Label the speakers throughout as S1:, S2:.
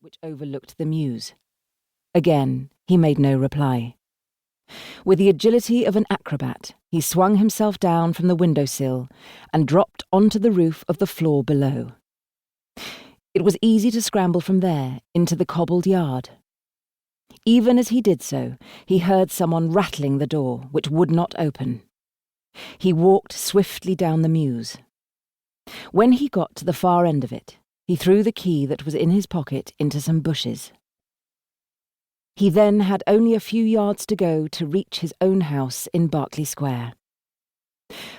S1: which overlooked the mews. Again, he made no reply. With the agility of an acrobat, he swung himself down from the windowsill and dropped onto the roof of the floor below. It was easy to scramble from there into the cobbled yard. Even as he did so, he heard someone rattling the door, which would not open. He walked swiftly down the mews. When he got to the far end of it, he threw the key that was in his pocket into some bushes. He then had only a few yards to go to reach his own house in Berkeley Square.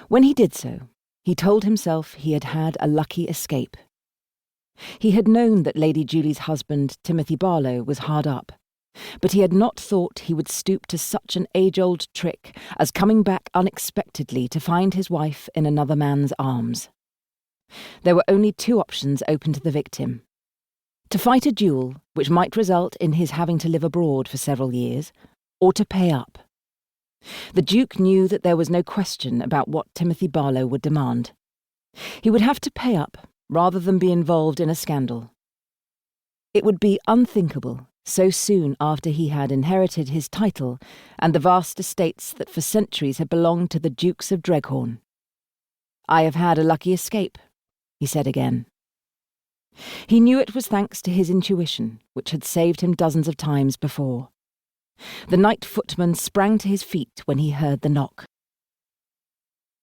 S1: When he did so, he told himself he had had a lucky escape. He had known that Lady Julie's husband, Timothy Barlow, was hard up, but he had not thought he would stoop to such an age-old trick as coming back unexpectedly to find his wife in another man's arms. There were only two options open to the victim: to fight a duel, which might result in his having to live abroad for several years, or to pay up. The Duke knew that there was no question about what Timothy Barlow would demand. He would have to pay up rather than be involved in a scandal. It would be unthinkable, so soon after he had inherited his title and the vast estates that for centuries had belonged to the Dukes of Dreghorn. "I have had a lucky escape," he said again. He knew it was thanks to his intuition, which had saved him dozens of times before. The night footman sprang to his feet when he heard the knock.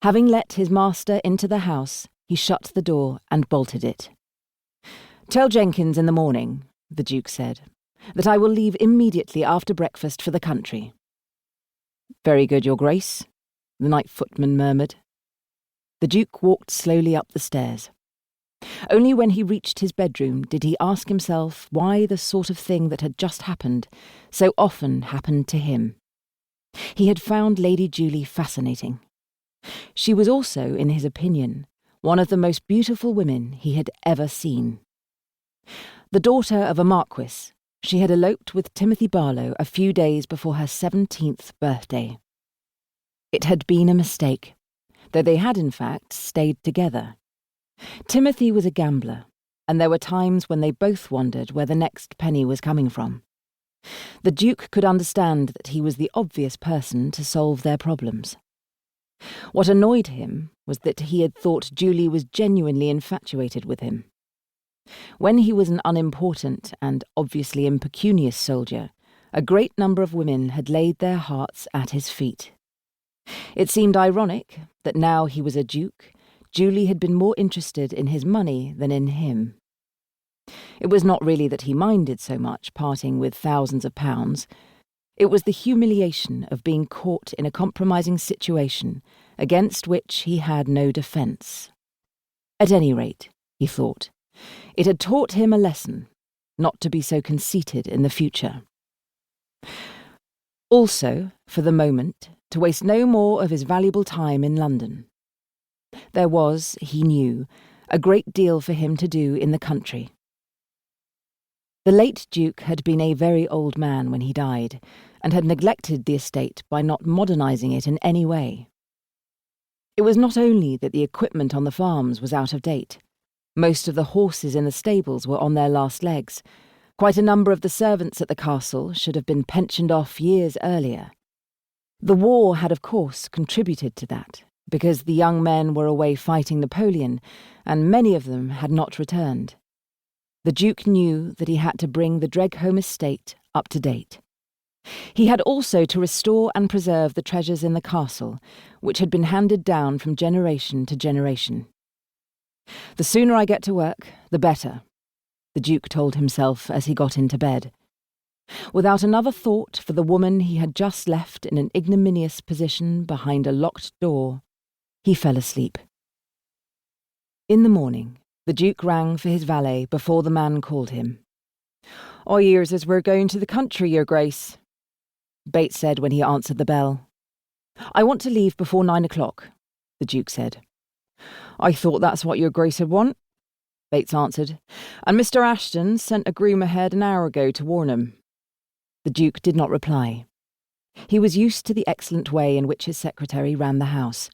S1: Having let his master into the house, he shut the door and bolted it. "Tell Jenkins in the morning," the Duke said, "that I will leave immediately after breakfast for the country." "Very good, Your Grace," the night footman murmured. The Duke walked slowly up the stairs. Only when he reached his bedroom did he ask himself why the sort of thing that had just happened so often happened to him. He had found Lady Julie fascinating. She was also, in his opinion, one of the most beautiful women he had ever seen. The daughter of a marquis, she had eloped with Timothy Barlow a few days before her 17th birthday. It had been a mistake, though they had in fact stayed together. Timothy was a gambler, and there were times when they both wondered where the next penny was coming from. The Duke could understand that he was the obvious person to solve their problems. What annoyed him was that he had thought Julie was genuinely infatuated with him. When he was an unimportant and obviously impecunious soldier, a great number of women had laid their hearts at his feet. It seemed ironic that now he was a duke, Julie had been more interested in his money than in him. It was not really that he minded so much parting with thousands of pounds. It was the humiliation of being caught in a compromising situation against which he had no defence. At any rate, he thought, it had taught him a lesson, not to be so conceited in the future. Also, for the moment, to waste no more of his valuable time in London. There was, he knew, a great deal for him to do in the country. The late Duke had been a very old man when he died, and had neglected the estate by not modernising it in any way. It was not only that the equipment on the farms was out of date. Most of the horses in the stables were on their last legs. Quite a number of the servants at the castle should have been pensioned off years earlier. The war had, of course, contributed to that, because the young men were away fighting Napoleon, and many of them had not returned. The Duke knew that he had to bring the Dreghorn estate up to date. He had also to restore and preserve the treasures in the castle, which had been handed down from generation to generation. "The sooner I get to work, the better," the Duke told himself as he got into bed. Without another thought for the woman he had just left in an ignominious position behind a locked door, he fell asleep. In the morning, the Duke rang for his valet before the man called him. "I hears as we're going to the country, Your Grace," Bates said when he answered the bell. "I want to leave before 9 o'clock, the Duke said. "I thought that's what Your Grace would want," Bates answered, "and Mr. Ashton sent a groom ahead an hour ago to warn him." The Duke did not reply. He was used to the excellent way in which his secretary ran the house.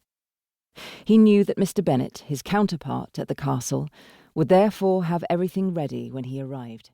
S1: He knew that Mr. Bennet, his counterpart at the castle, would therefore have everything ready when he arrived.